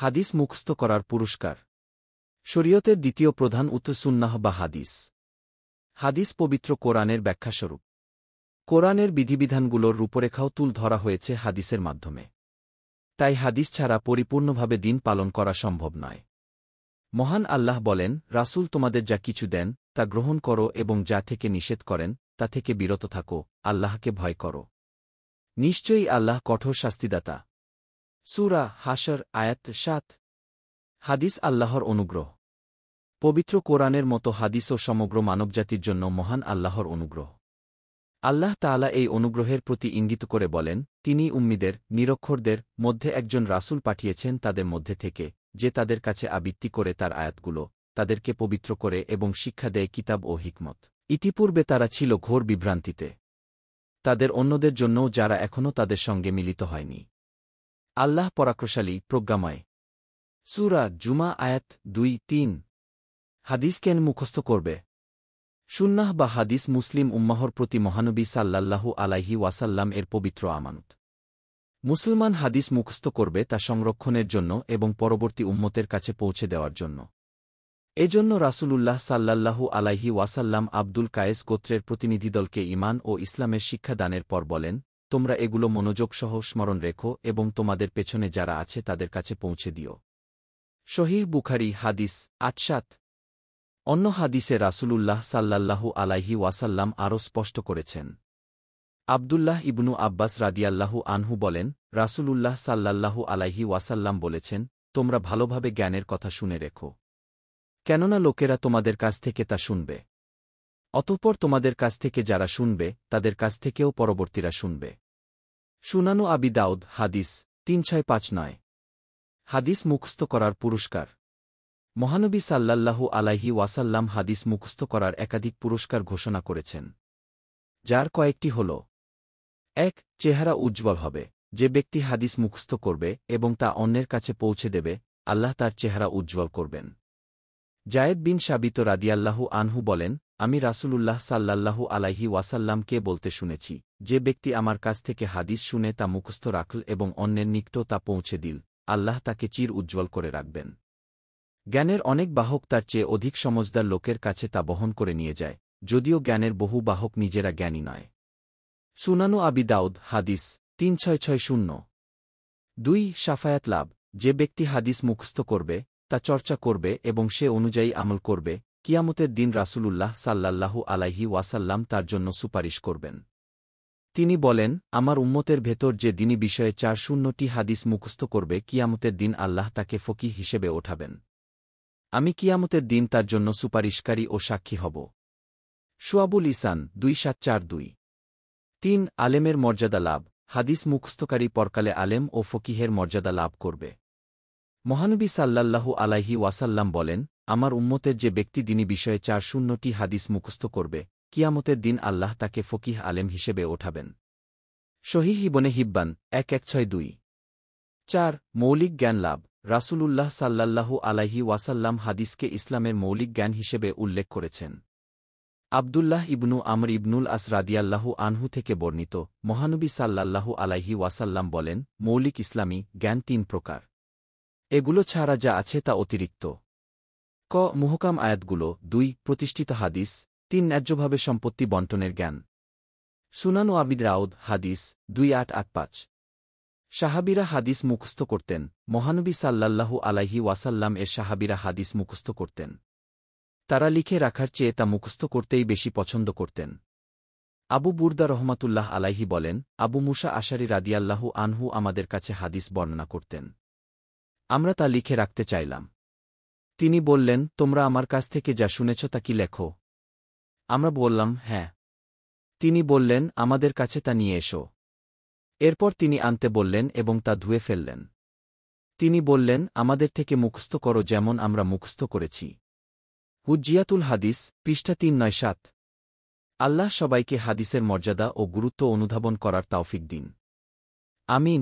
হাদিস মুখস্থ করার পুরস্কার। শরীয়তের দ্বিতীয় প্রধান উৎস সুন্নাহ বা হাদিস। হাদিস পবিত্র কোরআনের ব্যাখ্যাস্বরূপ। কোরআনের বিধিবিধানগুলোর রূপরেখাও তুল ধরা হয়েছে হাদিসের মাধ্যমে। তাই হাদিস ছাড়া পরিপূর্ণভাবে দিন পালন করা সম্ভব নয়। মহান আল্লাহ বলেন, রাসূল তোমাদের যা কিছু দেন তা গ্রহণ করো এবং যা থেকে নিষেধ করেন তা থেকে বিরত থাকো, আল্লাহকে ভয় করো। নিশ্চয়ই আল্লাহ কঠোর শাস্তিদাতা। সূরা হাশর আয়াত ৭। হাদিস আল্লাহর অনুগ্রহ। পবিত্র কোরআনের মতো হাদিসও সমগ্র মানবজাতির জন্য মহান আল্লাহর অনুগ্রহ। আল্লাহ তাআলা এই অনুগ্রহের প্রতি ইঙ্গিত করে বলেন, তিনি উম্মীদের, নিরক্ষরদের মধ্যে একজন রাসূল পাঠিয়েছেন তাদের মধ্যে থেকে, যে তাদের কাছে আবৃত্তি করে তার আয়াতগুলো, তাদেরকে পবিত্র করে এবং শিক্ষা দেয় কিতাব ও হিকমত। ইতিপূর্বে তারা ছিল ঘোর বিভ্রান্তিতে। তাদের অন্যদের জন্যও যারা এখনও তাদের সঙ্গে মিলিত হয়নি। আল্লাহ পরাক্রমশালী, প্রজ্ঞাময়। সূরা জুমা আয়াত ২-৩। হাদিস কেন মুখস্থ করবে? সুন্নাহ বা হাদিস মুসলিম উম্মাহর প্রতি মহানবী সাল্লাল্লাহু আলাইহি ওয়াসাল্লাম এর পবিত্র আমানত। মুসলমান হাদিস মুখস্থ করবে তা সংরক্ষণের জন্য এবং পরবর্তী উম্মতের কাছে পৌঁছে দেওয়ার জন্য। এজন্য রাসূলুল্লাহ সাল্লাল্লাহু আলাইহি ওয়াসাল্লাম আব্দুল কায়েস গোত্রের প্রতিনিধিদলকে ঈমান ও ইসলামের শিক্ষা দানের পর বলেন, তোমরা এগুলো মনোযোগ সহ স্মরণ রেখো এবং তোমাদের পেছনে যারা আছে তাদের কাছে পৌঁছে দিও। সহিহ বুখারী হাদিস ৮৭। অন্য হাদিসে রাসূলুল্লাহ সাল্লাল্লাহু আলাইহি ওয়াসাল্লাম আরও স্পষ্ট করেছেন। আব্দুল্লাহ ইবনু আব্বাস রাদিয়াল্লাহু আনহু বলেন, রাসূলুল্লাহ সাল্লাল্লাহু আলাইহি ওয়াসাল্লাম বলেছেন, তোমরা ভালোভাবে জ্ঞানের কথা শুনে রেখো। কেননা লোকেরা তোমাদের কাছ থেকে তা শুনবে। অতঃপর তোমাদের কাছ থেকে যারা শুনবে তাদের কাছ থেকেও পরবর্তীরা শুনবে। সুনানু আবি দাউদ হাদিস ৩৬৫৯। হাদিস মুখস্থ করার পুরস্কার। মহানবী সাল্লাল্লাহু আলাইহি ওয়াসাল্লাম হাদিস মুখস্থ করার একাধিক পুরস্কার ঘোষণা করেছেন, যার কয়েকটি হল: ১. চেহারা উজ্জ্বল হবে। যে ব্যক্তি হাদিস মুখস্থ করবে এবং তা অন্যের কাছে পৌঁছে দেবে, আল্লাহ তার চেহারা উজ্জ্বল করবেন। জায়েদ বিন সাবিত রাদিয়াল্লাহু আনহু বলেন, আমি রাসূলুল্লাহ সাল্লাল্লাহু আলাইহি ওয়াসাল্লামকে বলতে শুনেছি, যে ব্যক্তি আমার কাছ থেকে হাদিস শুনে তা মুখস্থ রাখল এবং অন্যের নিকট তা পৌঁছে দিল, আল্লাহ তাকে চির উজ্জ্বল করে রাখবেন। জ্ঞানের অনেক বাহক তার চেয়ে অধিক সমজদার লোকের কাছে তা বহন করে নিয়ে যায়, যদিও জ্ঞানের বহু বাহক নিজেরা জ্ঞানী নয়। সুনানু আবি দাউদ হাদিস ৩৬৬০। ২. শাফায়াত লাভ। যে ব্যক্তি হাদিস মুখস্থ করবে, তা চর্চা করবে এবং সে অনুযায়ী আমল করবে, কিয়ামতের দিন রাসূলুল্লাহ সাল্লাল্লাহু আলাইহি ওয়াসাল্লাম তার জন্য সুপারিশ করবেন। তিনি বলেন, আমার উম্মতের ভেতর যে দিনী বিষয়ে ৪০টি হাদিস মুখস্থ করবে, কিয়ামতের দিন আল্লাহ তাকে ফকিহ হিসেবে ওঠাবেন। আমি কিয়ামতের দিন তার জন্য সুপারিশকারী ও সাক্ষী হব। শুআবুল ইসান ২৭৪২। ৩. আলেমের মর্যাদা লাভ। হাদিস মুখস্থকারী পরকালে আলেম ও ফকিহের মর্যাদা লাভ করবে। মহানবী সাল্লাল্লাহু আলাইহি ওয়াসাল্লাম বলেন, আমার উম্মতের যে ব্যক্তি দিনী বিষয়ে ৪০টি হাদিস মুখস্থ করবে, কিয়ামতের দিন আল্লাহ তাকে ফকিহ আলেম হিসেবে ওঠাবেন। সহিহ ইবনে হিব্বান ১১৬২। ৪. মৌলিক জ্ঞান লাভ। রাসূলুল্লাহ সাল্লাল্লাহু আলাইহি ওয়াসাল্লাম হাদিসকে ইসলামের মৌলিক জ্ঞান হিসেবে উল্লেখ করেছেন। আব্দুল্লাহ ইবনু আমর ইবনুল আস রাদিয়াল্লাহু আনহু থেকে বর্ণিত, মহানবী সাল্লাল্লাহু আলাইহি ওয়াসাল্লাম বলেন, মৌলিক ইসলামী জ্ঞান ৩ প্রকার। এগুলো ছাড়া যা আছে তা অতিরিক্ত। ক. মুহকাম আয়াতগুলো। ২. প্রতিষ্ঠিত হাদিস। ৩. ন্যায্যভাবে সম্পত্তি বণ্টনের জ্ঞান। সুনানু আবি দাউদ হাদিস ২৮৮৫। সাহাবীরা হাদিস মুখস্থ করতেন। মহানবী সাল্লাল্লাহু আলাইহি ওয়াসাল্লাম এর সাহাবীরা হাদিস মুখস্থ করতেন। তারা লিখে রাখার চেয়ে তা মুখস্থ করতেই বেশি পছন্দ করতেন। আবু বুরদা রহমাতুল্লাহ আলাইহি বলেন, আবু মুসা আশারি রাদিয়াল্লাহু আনহু আমাদের কাছে হাদিস বর্ণনা করতেন। আমরা তা লিখে রাখতে চাইলাম। তিনি বললেন, তোমরা আমার কাছ থেকে যা শুনেছ তা কি লেখো? আমরা বললাম, হ্যাঁ। তিনি বললেন, আমাদের কাছে তা নিয়ে এসো। এরপর তিনি আনতে বললেন এবং তা ধুয়ে ফেললেন। তিনি বললেন, আমাদের থেকে মুখস্থ করো যেমন আমরা মুখস্থ করেছি। হুজ্জিয়াতুল হাদিস পৃষ্ঠা ৩৯৭। আল্লাহ সবাইকে হাদিসের মর্যাদা ও গুরুত্ব অনুধাবন করার তাওফিক দিন। আমিন।